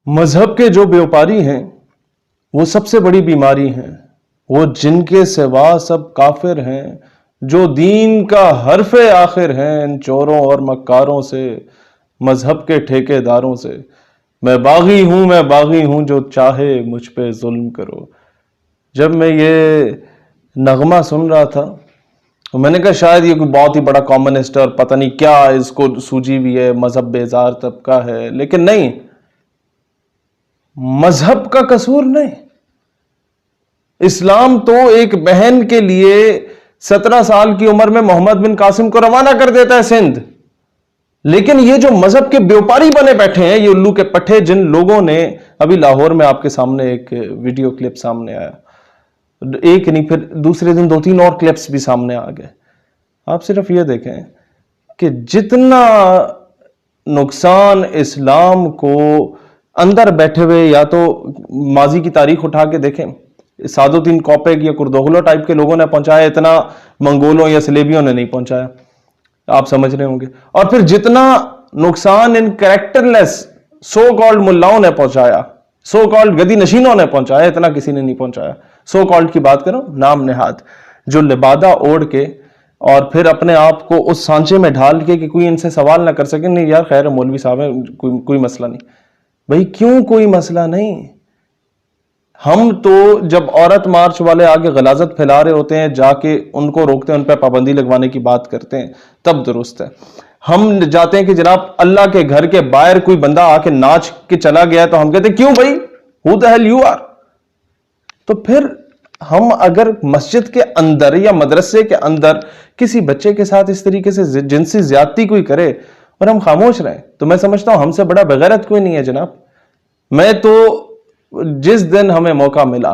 مذہب کے جو بیوپاری ہیں وہ سب سے بڑی بیماری ہیں، وہ جن کے سوا سب کافر ہیں، جو دین کا حرف آخر ہیں، ان چوروں اور مکاروں سے، مذہب کے ٹھیکے داروں سے۔ میں باغی ہوں جو چاہے مجھ پہ ظلم کرو۔ جب میں یہ نغمہ سن رہا تھا تو میں نے کہا شاید یہ کوئی بہت ہی بڑا کامنسٹ اور پتہ نہیں کیا اس کو سوجی بھی ہے، مذہب بیزار طبقہ ہے، لیکن نہیں، مذہب کا قصور نہیں۔ اسلام تو ایک بہن کے لیے 17 سال کی عمر میں محمد بن قاسم کو روانہ کر دیتا ہے سندھ، لیکن یہ جو مذہب کے بیوپاری بنے بیٹھے ہیں، یہ الو کے پٹھے، جن لوگوں نے ابھی لاہور میں آپ کے سامنے ایک ویڈیو کلپ سامنے آیا، ایک نہیں پھر دوسرے دن 2-3 اور کلپس بھی سامنے آ گئے۔ آپ صرف یہ دیکھیں کہ جتنا نقصان اسلام کو اندر بیٹھے ہوئے، یا تو ماضی کی تاریخ اٹھا کے دیکھیں، سعد الدین کوپیک یا کردوغلو ٹائپ کے لوگوں نے پہنچایا، اتنا منگولوں یا سلیبیوں نے نہیں پہنچایا، آپ سمجھ رہے ہوں گے۔ اور پھر جتنا نقصان ان کریکٹر لیس سو کالڈ ملاؤں نے پہنچایا، سو کالڈ گدی نشینوں نے پہنچایا، اتنا کسی نے نہیں پہنچایا۔ سو کالڈ کی بات کرو، نام نہاد، جو لبادہ اوڑھ کے اور پھر اپنے آپ کو اس سانچے میں ڈھال کے کہ کوئی ان سے سوال نہ کر سکے، نہیں یار خیر مولوی صاحب ہے، کوئی مسئلہ نہیں۔ بھئی کیوں کوئی مسئلہ نہیں؟ ہم تو جب عورت مارچ والے آگے غلاظت پھیلا رہے ہوتے ہیں، جا کے ان کو روکتے ہیں، ان پہ پابندی لگوانے کی بات کرتے ہیں، تب درست ہے۔ ہم جاتے ہیں کہ جناب اللہ کے گھر کے باہر کوئی بندہ آ کے ناچ کے چلا گیا ہے تو ہم کہتے ہیں کیوں بھائی، who the hell you are؟ تو پھر ہم اگر مسجد کے اندر یا مدرسے کے اندر کسی بچے کے ساتھ اس طریقے سے جنسی زیادتی کوئی کرے اور ہم خاموش رہیں، تو میں سمجھتا ہوں ہم سے بڑا بغیرت کوئی نہیں ہے جناب۔ میں تو جس دن ہمیں موقع ملا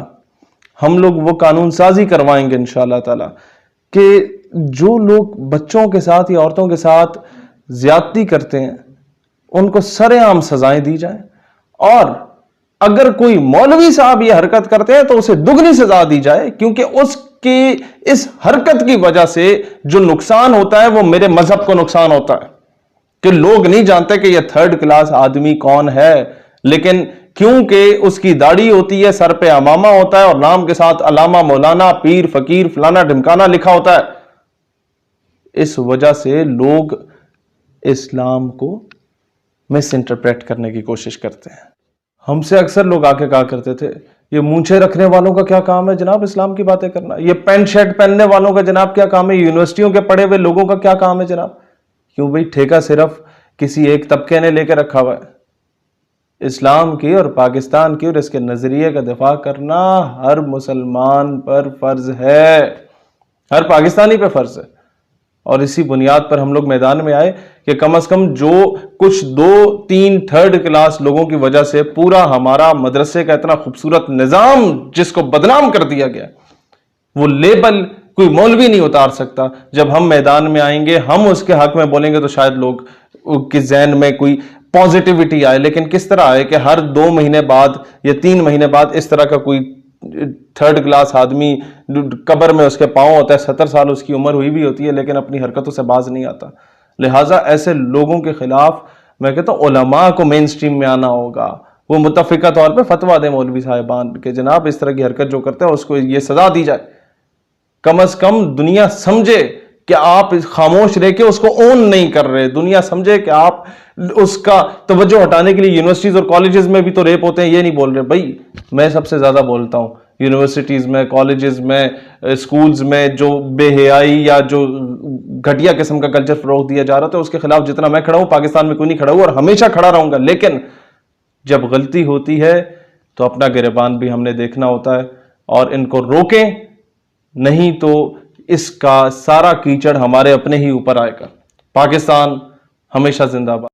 ہم لوگ وہ قانون سازی کروائیں گے انشاءاللہ تعالی کہ جو لوگ بچوں کے ساتھ یا عورتوں کے ساتھ زیادتی کرتے ہیں ان کو سرے عام سزائیں دی جائیں، اور اگر کوئی مولوی صاحب یہ حرکت کرتے ہیں تو اسے دگنی سزا دی جائے، کیونکہ اس کی اس حرکت کی وجہ سے جو نقصان ہوتا ہے وہ میرے مذہب کو نقصان ہوتا ہے، کہ لوگ نہیں جانتے کہ یہ 3rd کلاس آدمی کون ہے، لیکن کیونکہ اس کی داڑھی ہوتی ہے، سر پہ امامہ ہوتا ہے اور نام کے ساتھ علامہ، مولانا، پیر، فقیر، فلانا ڈھمکانا لکھا ہوتا ہے، اس وجہ سے لوگ اسلام کو مس انٹرپریٹ کرنے کی کوشش کرتے ہیں۔ ہم سے اکثر لوگ آ کے کہا کرتے تھے یہ مونچھے رکھنے والوں کا کیا کام ہے جناب اسلام کی باتیں کرنا، یہ پینٹ شرٹ پہننے والوں کا جناب کیا کام ہے، یونیورسٹیوں کے پڑھے ہوئے لوگوں کا کیا کام ہے جناب؟ کیوں بھئی ٹھیکہ صرف کسی ایک طبقے نے لے کے رکھا ہوا ہے؟ اسلام کی اور پاکستان کی اور اس کے نظریے کا دفاع کرنا ہر مسلمان پر فرض ہے، ہر پاکستانی پہ فرض ہے، اور اسی بنیاد پر ہم لوگ میدان میں آئے کہ کم از کم جو کچھ 2-3 3rd کلاس لوگوں کی وجہ سے پورا ہمارا مدرسے کا اتنا خوبصورت نظام جس کو بدنام کر دیا گیا، وہ لیبل کوئی مولوی نہیں اتار سکتا۔ جب ہم میدان میں آئیں گے، ہم اس کے حق میں بولیں گے تو شاید لوگ کے ذہن میں کوئی پازیٹیوٹی آئے، لیکن کس طرح آئے کہ ہر 2 مہینے بعد یا 3 مہینے بعد اس طرح کا کوئی 3rd کلاس آدمی قبر میں اس کے پاؤں ہوتا ہے، 70 سال اس کی عمر ہوئی بھی ہوتی ہے لیکن اپنی حرکتوں سے باز نہیں آتا۔ لہٰذا ایسے لوگوں کے خلاف میں کہتا ہوں علماء کو مین سٹریم میں آنا ہوگا، وہ متفقہ طور پہ فتویٰ دیں مولوی صاحبان کہ جناب اس طرح کی حرکت جو کرتے ہیں اس کو یہ سزا دی جائے، کم از کم دنیا سمجھے کہ آپ خاموش رہ کے اس کو اون نہیں کر رہے، دنیا سمجھے کہ آپ اس کا توجہ ہٹانے کے لیے یونیورسٹیز اور کالجز میں بھی تو ریپ ہوتے ہیں، یہ نہیں بول رہے۔ بھائی میں سب سے زیادہ بولتا ہوں یونیورسٹیز میں، کالجز میں، اسکولز میں جو بے حیائی یا جو گھٹیا قسم کا کلچر فروغ دیا جا رہا تھا اس کے خلاف جتنا میں کھڑا ہوں پاکستان میں کوئی نہیں کھڑا ہوں اور ہمیشہ کھڑا رہوں گا، لیکن جب غلطی ہوتی ہے تو اپنا گریبان بھی ہم نے دیکھنا ہوتا ہے اور ان کو روکیں، نہیں تو اس کا سارا کیچڑ ہمارے اپنے ہی اوپر آئے گا۔ پاکستان ہمیشہ زندہ باد۔